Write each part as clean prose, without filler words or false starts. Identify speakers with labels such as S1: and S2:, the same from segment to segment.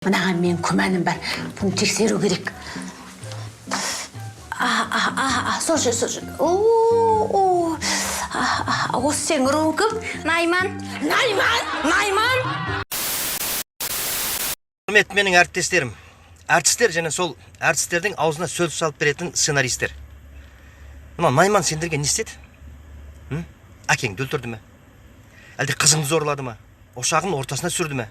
S1: Мынаған мен күмәнім бар. Бұны тексеру керек. Слушай. Осы сен руың кім? Найман.
S2: Құрметті менің әріптестерім. Әртістер және сол әртістердің аузына сөз салып беретін сценаристер. Мына Найман сендерге не істеді? Әкеңді өлтірді ме? Әлде қызыңды зорлады ма? Ошағын ортасына сүрді ме?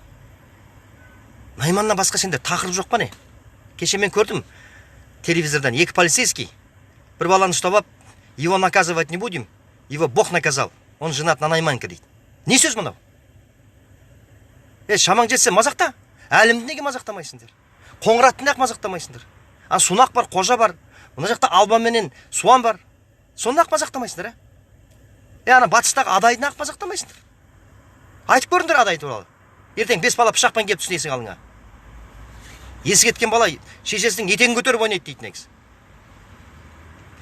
S2: Найманнан басқа сенде тақырып жоқ па не? Кеше мен көрдім телевизордан екі полицейский бір баланы ұстап алып, его наказывать не будем, его Бог наказал. Он женат на Найманке дейді. Не сөз мынау? Шамаң жетсе мазақта. Әлімді неге мазақтамайсыңдар? Қоңыратты неге мазақтамайсыңдар? Сунақ бар, қожа бар. Мына жақта Алба менен Суан бар. Сонда ақ мазақтамайсыңдар, ана батыстағы Адайды неге мазақтамайсыңдар? Айтып көріңдер Адай туралы. Ертең 5 бала пышақпен келіп түсінесің алыңа. Есі кеткен бала шешесінің етегін көтеріп ойнайды дейді негізі.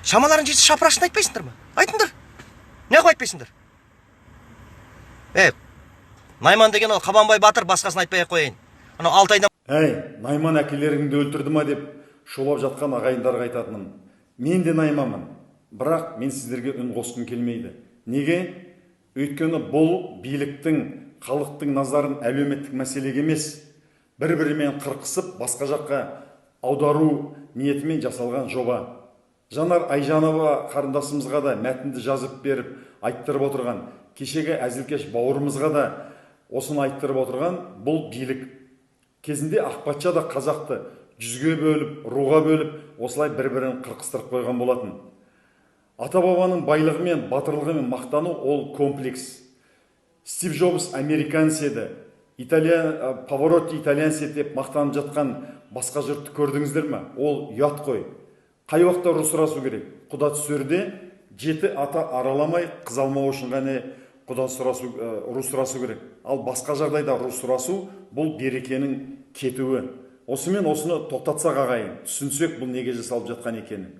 S2: Шамаларың жетсе шапырашын айтпайсыңдар ма? Айтыңдар. Неғып айтпайсыңдар? Найман деген ол Қабанбай батыр, басқасын айтпай-ақ қояйын. Анау Алтайдан
S3: Найман әкелеріңді өлтірді ма деп шолап жатқан ағайындарға айтатыным. Мен де Найманмын, бірақ мен сіздерге үн қосқым келмейді. Неге? Өйткені бұл биліктің, халықтың назарын әлеуметтік мәселеге емес, бір-бірімен қырқысып, басқа жаққа аудару ниетімен жасалған жоба. Жанар Айжанова қарындасымызға да мәтінді жазып беріп, айттырып отырған, кешегі әзілкеш бауырымызға да осыны айттырып отырған бұл билік. Кезінде Ақпатша да қазақты жүзге бөліп, руға бөліп, осылай бір-бірін қырқыстырып қойған болатын. Ата-бабаның байлығы мен батырлығы мен мақтану ол комплекс. Стив Джобс американец еді, Паваротти итальянец еді деп мақтанып жатқан басқа жұртты көрдіңіздер ме? Ол ұят қой. Қай уақытта ұрысырасу керек? Құда түсерде 7 ата араламай қыз алмау үшін ғана ұрысырасу керек. Ал басқа жағдайда ұрысырасу бұл берекенің кетуі. Осымен осыны тоқтатсақ ағайын, түсінсек бұл неге жасалып жатқан екенін.